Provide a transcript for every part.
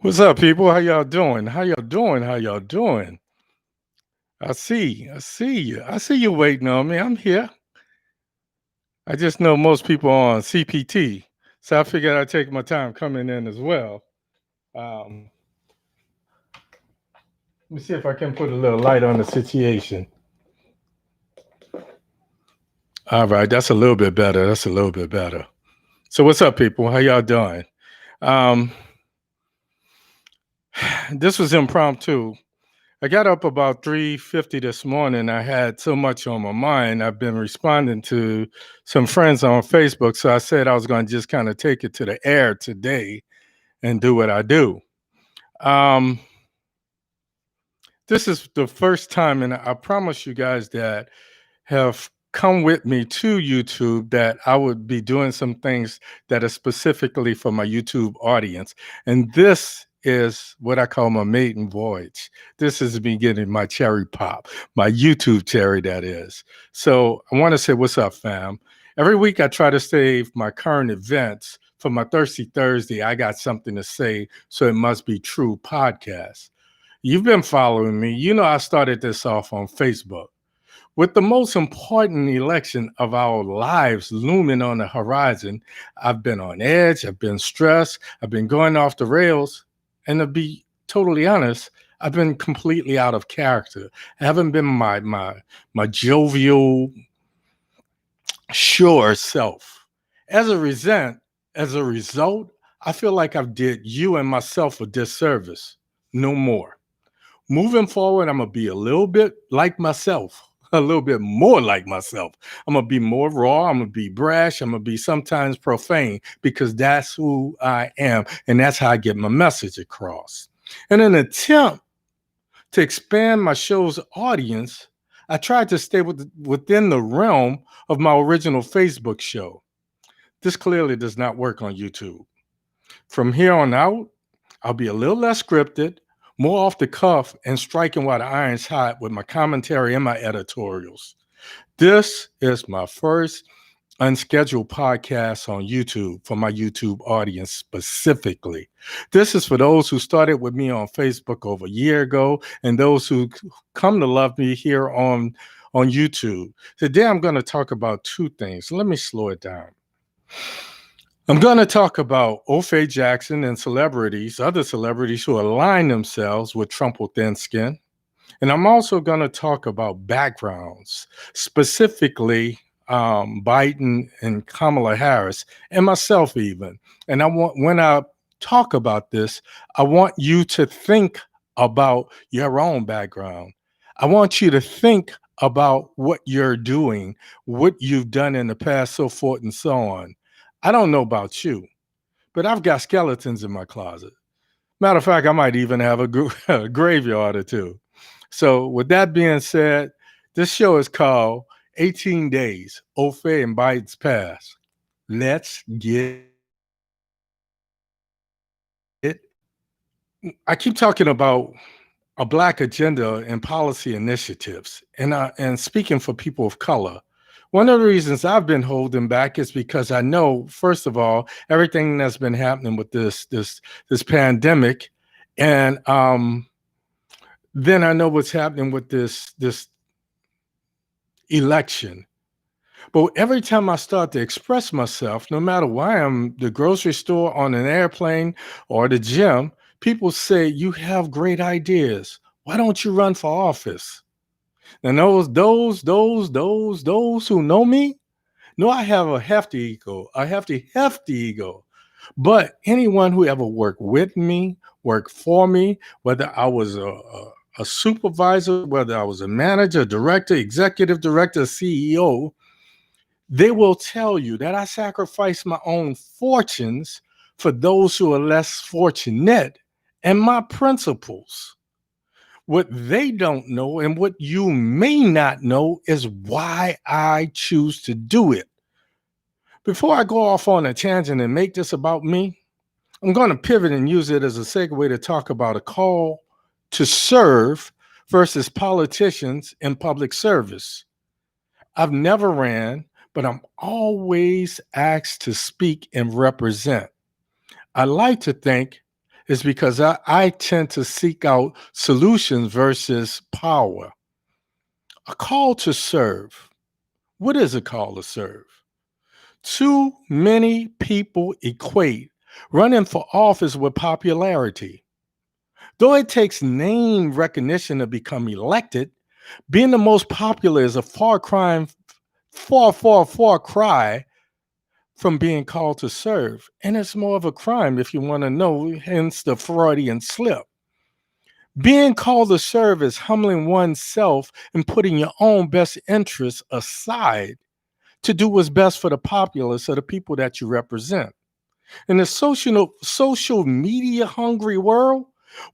What's up, people? How y'all doing? How y'all doing? How y'all doing? I see you. I see you waiting on me. I'm here. I just know most people are on CPT, so I figured I'd take my time coming in as well. Um, Let me see if I can put a little light on the situation. All right, that's a little bit better. That's a little bit better. So, what's up, people? How y'all doing? Um, this was impromptu. I got up about 3:50 this morning. I had so much on my mind. I've been responding to some friends on Facebook, so I said I was going to just kind of take it to the air today and do what I do. Um, this is the first time, and I promise you guys that have come with me to YouTube that I would be doing some things that are specifically for my YouTube audience. And this is what I call my maiden voyage. This is me getting my cherry pop, my YouTube cherry, that is. So I want to say, what's up, fam? Every week I try to save my current events for my Thirsty Thursday. I got something to say, so it must be true podcast. You've been following me. You know I started this off on Facebook. With the most important election of our lives looming on the horizon, I've been on edge, I've been stressed, I've been going off the rails, and to be totally honest, I've been completely out of character. I haven't been my jovial, sure self. As a resent, as a result, I feel like I've did you and myself a disservice. No more. Moving forward, I'm gonna be a little bit like myself, a little bit more like myself. I'm gonna be more raw. I'm gonna be brash. I'm gonna be sometimes profane because that's who I am, and that's how I get my message across. In an attempt to expand my show's audience, I tried to stay within the realm of my original Facebook show. This clearly does not work on YouTube. From here on out, I'll be a little less scripted, more off the cuff, and striking while the iron's hot with my commentary and my editorials. This is my first unscheduled podcast on YouTube for my YouTube audience specifically. This is for those who started with me on Facebook over a year ago and those who come to love me here on YouTube. Today I'm going to talk about two things. Let me slow it down. I'm going to talk about O'Fay Jackson and other celebrities who align themselves with Trump with thin skin. And I'm also going to talk about backgrounds, specifically Biden and Kamala Harris, and myself even. And when I talk about this, I want you to think about your own background. I want you to think about what you're doing, what you've done in the past, so forth and so on. I don't know about you, but I've got skeletons in my closet. Matter of fact, I might even have a graveyard or two. So, with that being said, this show is called 18 Days, O'Fay and Biden's Past. Let's get it. I keep talking about a Black agenda and policy initiatives, and speaking for people of color. One of the reasons I've been holding back is because I know, first of all, everything that's been happening with this pandemic, and then I know what's happening with this election. But every time I start to express myself, no matter where I'm the grocery store, on an airplane, or the gym, people say, "You have great ideas. Why don't you run for office?" And those who know me know I have a hefty ego, a hefty ego. But anyone who ever worked with me, worked for me, whether I was a supervisor, whether I was a manager, director, executive director, CEO, they will tell you that I sacrifice my own fortunes for those who are less fortunate and my principles. What they don't know and what you may not know is why I choose to do it. Before I go off on a tangent and make this about me, I'm going to pivot and use it as a segue to talk about a call to serve versus politicians in public service. I've never ran, but I'm always asked to speak and represent. I like to think is because I tend to seek out solutions versus power. A call to serve. What is a call to serve? Too many people equate running for office with popularity. Though it takes name recognition to become elected, being the most popular is a far cry from being called to serve. And it's more of a crime if you want to know, hence the Freudian slip. Being called to serve is humbling oneself and putting your own best interests aside to do what's best for the populace or the people that you represent. In the social media hungry world,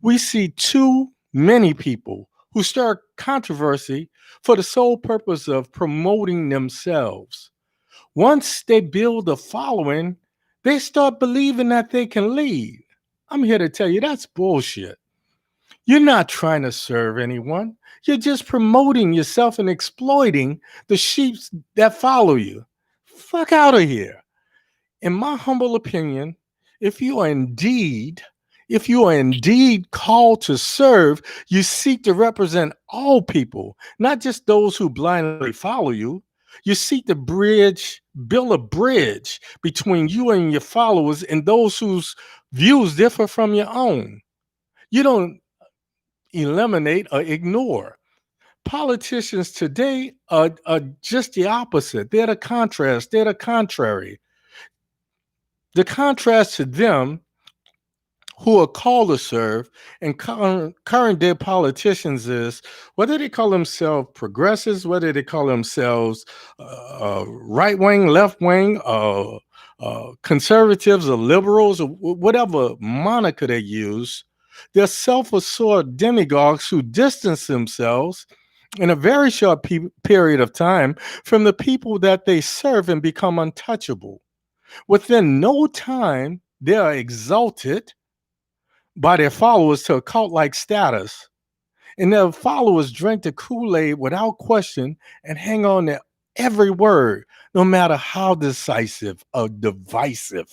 we see too many people who start controversy for the sole purpose of promoting themselves. Once they build a following, they start believing that they can lead. I'm here to tell you that's bullshit. You're not trying to serve anyone. You're just promoting yourself and exploiting the sheep that follow you. Fuck out of here. In my humble opinion, if you are indeed if you are indeed called to serve, you seek to represent all people, not just those who blindly follow you. You seek to build a bridge between you and your followers and those whose views differ from your own. You don't eliminate or ignore. Politicians today are just the opposite. They're the contrast, they're the contrary. The contrast to them who are called to serve and current day politicians is whether they call themselves progressives, whether they call themselves right wing, left wing, conservatives or liberals, or whatever moniker they use, they're self assured demagogues who distance themselves in a very short period of time from the people that they serve and become untouchable. Within no time, they are exalted by their followers to a cult like status, and their followers drink the Kool Aid without question and hang on to every word, no matter how decisive or divisive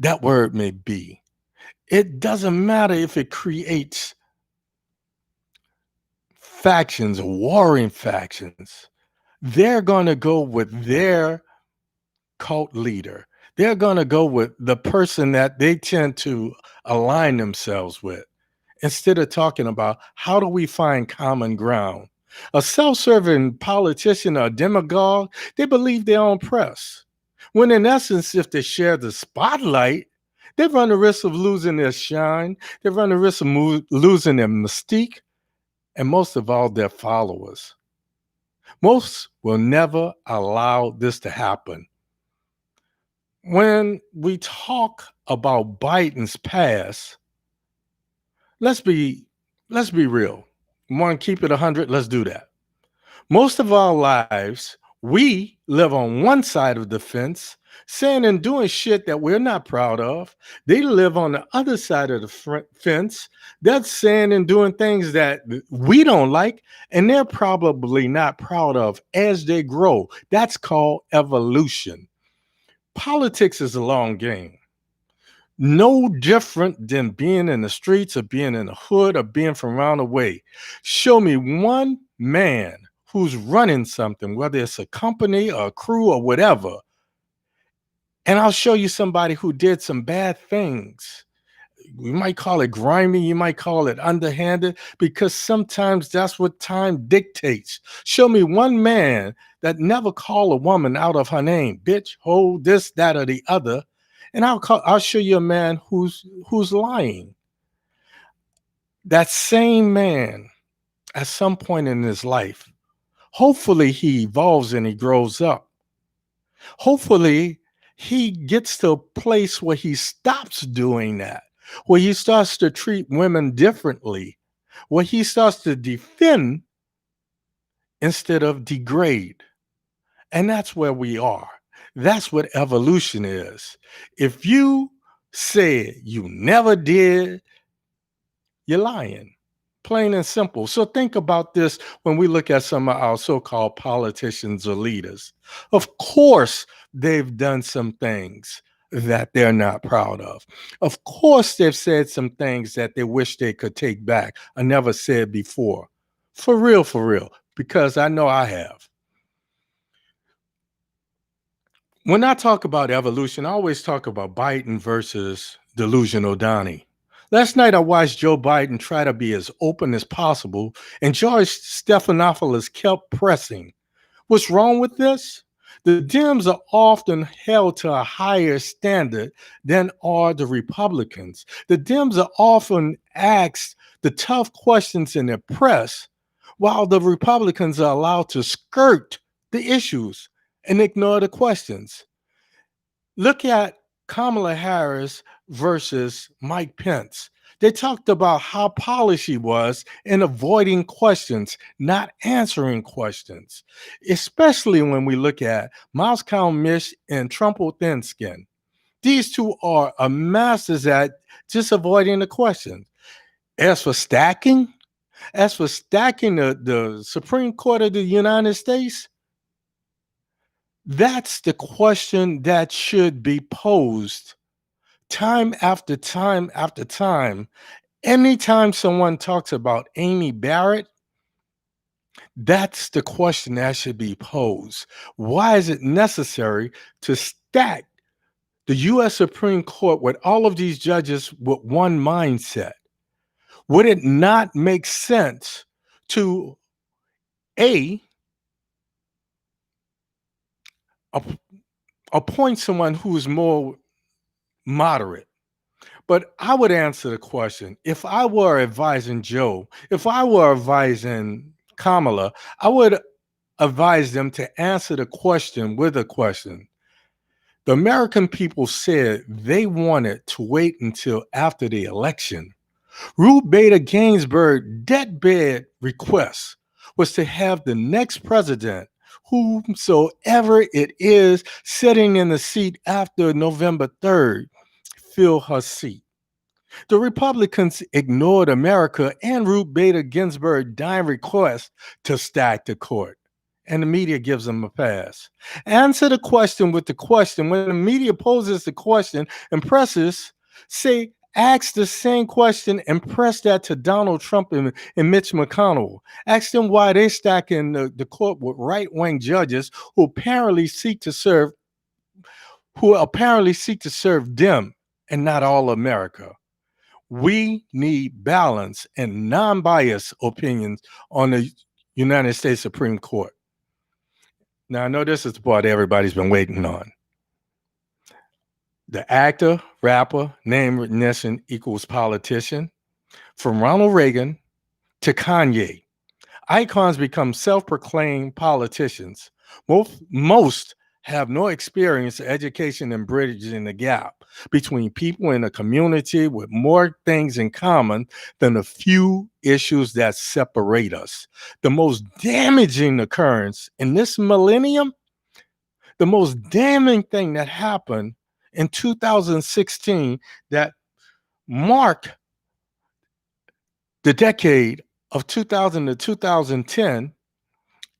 that word may be. It doesn't matter if it creates factions, warring factions. They're going to go with their cult leader. They're going to go with the person that they tend to align themselves with instead of talking about how do we find common ground. A self-serving politician or demagogue, they believe their own press. When in essence, if they share the spotlight, they run the risk of losing their shine. They run the risk of losing their mystique, and most of all, their followers. Most will never allow this to happen. When we talk about Biden's past, let's be real. Want to keep it 100? Let's do that. Most of our lives, we live on one side of the fence, saying and doing shit that we're not proud of. They live on the other side of the fence. That's saying and doing things that we don't like, and they're probably not proud of as they grow. That's called evolution. Politics is a long game. No different than being in the streets or being in the hood or being from around the way. Show me one man who's running something, whether it's a company or a crew or whatever, and I'll show you somebody who did some bad things. You might call it grimy, you might call it underhanded, because sometimes that's what time dictates. Show me one man that never called a woman out of her name, bitch, ho, this, that, or the other, and I'll show you a man who's lying. That same man, at some point in his life, hopefully he evolves and he grows up. Hopefully he gets to a place where he stops doing that, where he starts to treat women differently, where he starts to defend instead of degrade. And that's where we are. That's what evolution is. If you said you never did, you're lying. Plain and simple. So think about this when we look at some of our so-called politicians or leaders. Of course, they've done some things that they're not proud of. Of course, they've said some things that they wish they could take back. I never said before. For real, because I know I have. When I talk about evolution, I always talk about Biden versus delusional Donnie. Last night, I watched Joe Biden try to be as open as possible, and George Stephanopoulos kept pressing. What's wrong with this? The Dems are often held to a higher standard than are the Republicans. The Dems are often asked the tough questions in the press, while the Republicans are allowed to skirt the issues and ignore the questions. Look at Kamala Harris versus Mike Pence. They talked about how polished he was in avoiding questions, not answering questions, especially when we look at Moscow Mish and Trumpo Thin Skin. These two are a masters at just avoiding the question. As for stacking, the Supreme Court of the United States, that's the question that should be posed time after time after time. Anytime someone talks about Amy Barrett, that's the question that should be posed. Why is it necessary to stack the U.S. Supreme Court with all of these judges with one mindset? Would it not make sense to A, appoint someone who's more moderate? But I would answer the question, if I were advising Joe, if I were advising Kamala, I would advise them to answer the question with a question. The American people said they wanted to wait until after the election. Ruth Bader Ginsburg's deathbed request was to have the next president, whomsoever it is sitting in the seat after November 3rd, fill her seat. The Republicans ignored America and Ruth Bader Ginsburg's dying request to stack the court, and the media gives them a pass. Answer the question with the question. When the media poses the question and presses, say, ask the same question and press that to Donald Trump and Mitch McConnell. Ask them why they're stacking the court with right-wing judges who apparently seek to serve them and not all America. We need balance and non-biased opinions on the United States Supreme Court. Now, I know this is the part everybody's been waiting on. The actor, rapper, name recognition equals politician. From Ronald Reagan to Kanye, icons become self-proclaimed politicians. Most have no experience or education in bridging the gap between people in a community with more things in common than the few issues that separate us. The most damaging occurrence in this millennium, the most damning thing that happened in 2016 that marked the decade of 2000 to 2010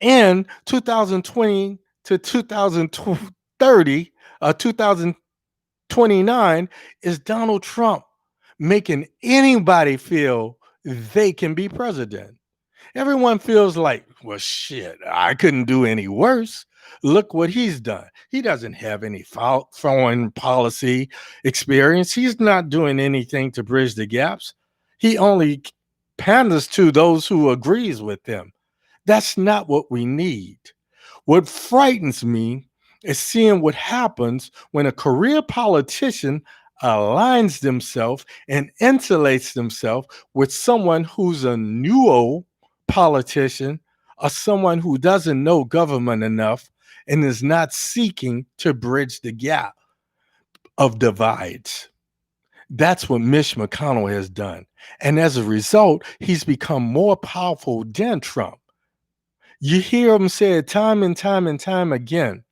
and 2020 to 2030, 2029 is Donald Trump making anybody feel they can be president. Everyone feels like, well, shit, I couldn't do any worse. Look what he's done. He doesn't have any foreign policy experience. He's not doing anything to bridge the gaps. He only panders to those who agrees with him. That's not what we need. What frightens me is seeing what happens when a career politician aligns themselves and insulates themselves with someone who's a new politician or someone who doesn't know government enough and is not seeking to bridge the gap of divides. That's what Mitch McConnell has done. And as a result, he's become more powerful than Trump. You hear him say it time and time and time again.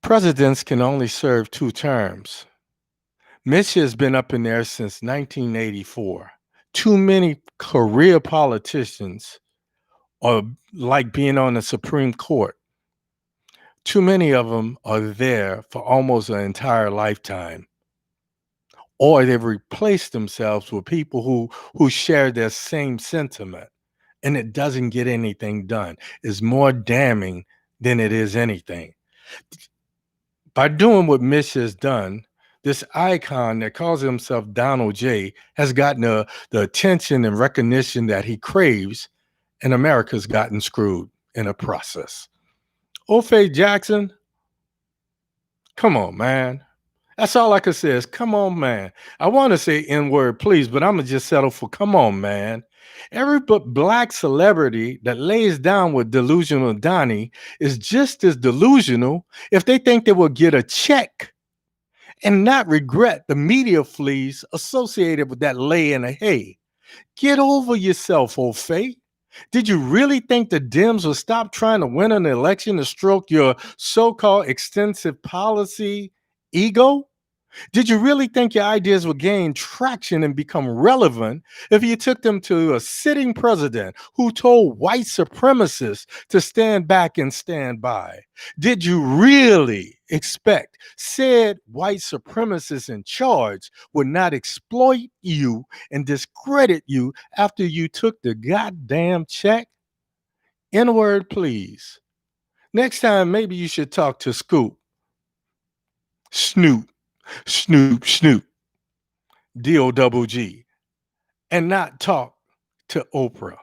Presidents can only serve 2 terms. Mitch has been up in there since 1984. Too many career politicians are like being on the Supreme Court. Too many of them are there for almost an entire lifetime, or they've replaced themselves with people who share their same sentiment, and it doesn't get anything done. It's more damning than it is anything. By doing what Mitch has done, this icon that calls himself Donald J has gotten the attention and recognition that he craves, and America's gotten screwed in the process. O'Fay Jackson, come on, man. That's all I can say is, come on, man. I want to say N-word, please, but I'm going to just settle for come on, man. Every black celebrity that lays down with delusional Donnie is just as delusional if they think they will get a check and not regret the media fleas associated with that lay in the hay. Get over yourself, O'Fay. Did you really think the Dems would stop trying to win an election to stroke your so-called extensive policy ego? Did you really think your ideas would gain traction and become relevant if you took them to a sitting president who told white supremacists to stand back and stand by? Did you really expect said white supremacists in charge would not exploit you and discredit you after you took the goddamn check? N-word, please. Next time, maybe you should talk to Snoop, Snoop, D-O-double-G, and not talk to Oprah.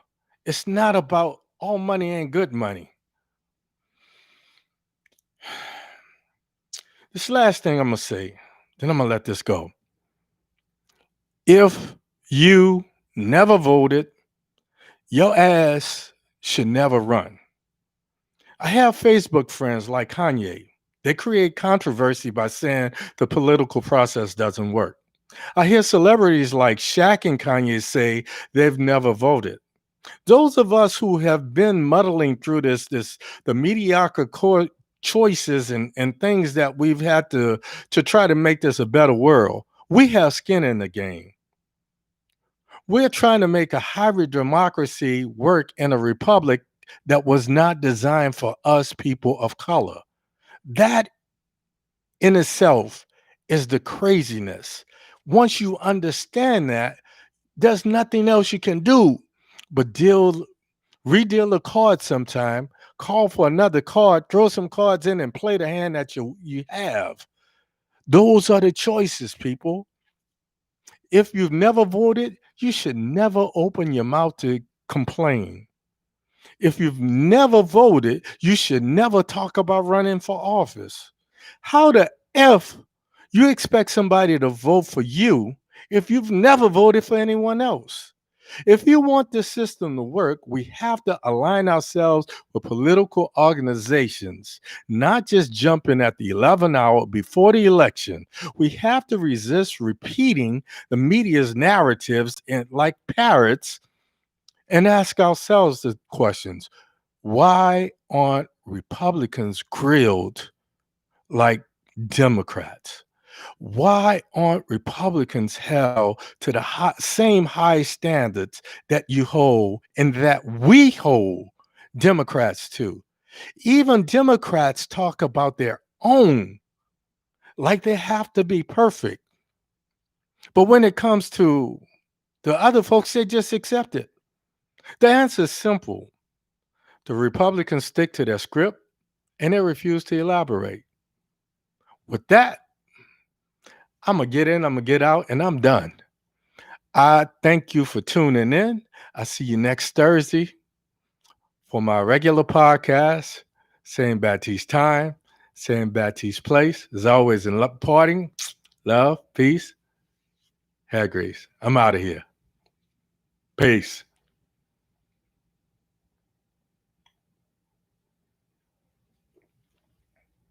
It's not about all money ain't good money. This last thing I'm going to say, then I'm going to let this go. If you never voted, your ass should never run. I have Facebook friends like Kanye. They create controversy by saying the political process doesn't work. I hear celebrities like Shaq and Kanye say they've never voted. Those of us who have been muddling through the mediocre choices and things that we've had to try to make this a better world, we have skin in the game. We're trying to make a hybrid democracy work in a republic that was not designed for us people of color. That in itself is the craziness. Once you understand that, there's nothing else you can do but redeal the card sometime, call for another card, throw some cards in and play the hand that you have. Those are the choices, people. If you've never voted, you should never open your mouth to complain. If you've never voted, you should never talk about running for office. How the F you expect somebody to vote for you if you've never voted for anyone else? If you want this system to work, we have to align ourselves with political organizations, not just jumping at the 11th hour before the election. We have to resist repeating the media's narratives like parrots and ask ourselves the questions. Why aren't Republicans grilled like Democrats? Why aren't Republicans held to the same high standards that you hold and that we hold Democrats to? Even Democrats talk about their own like they have to be perfect. But when it comes to the other folks, they just accept it. The answer is simple. The Republicans stick to their script and they refuse to elaborate. With that, I'm going to get in, I'm going to get out, and I'm done. I thank you for tuning in. I see you next Thursday for my regular podcast, same Baptiste time, same Baptiste place. As always, in parting, love, peace, hair grease. I'm out of here. Peace.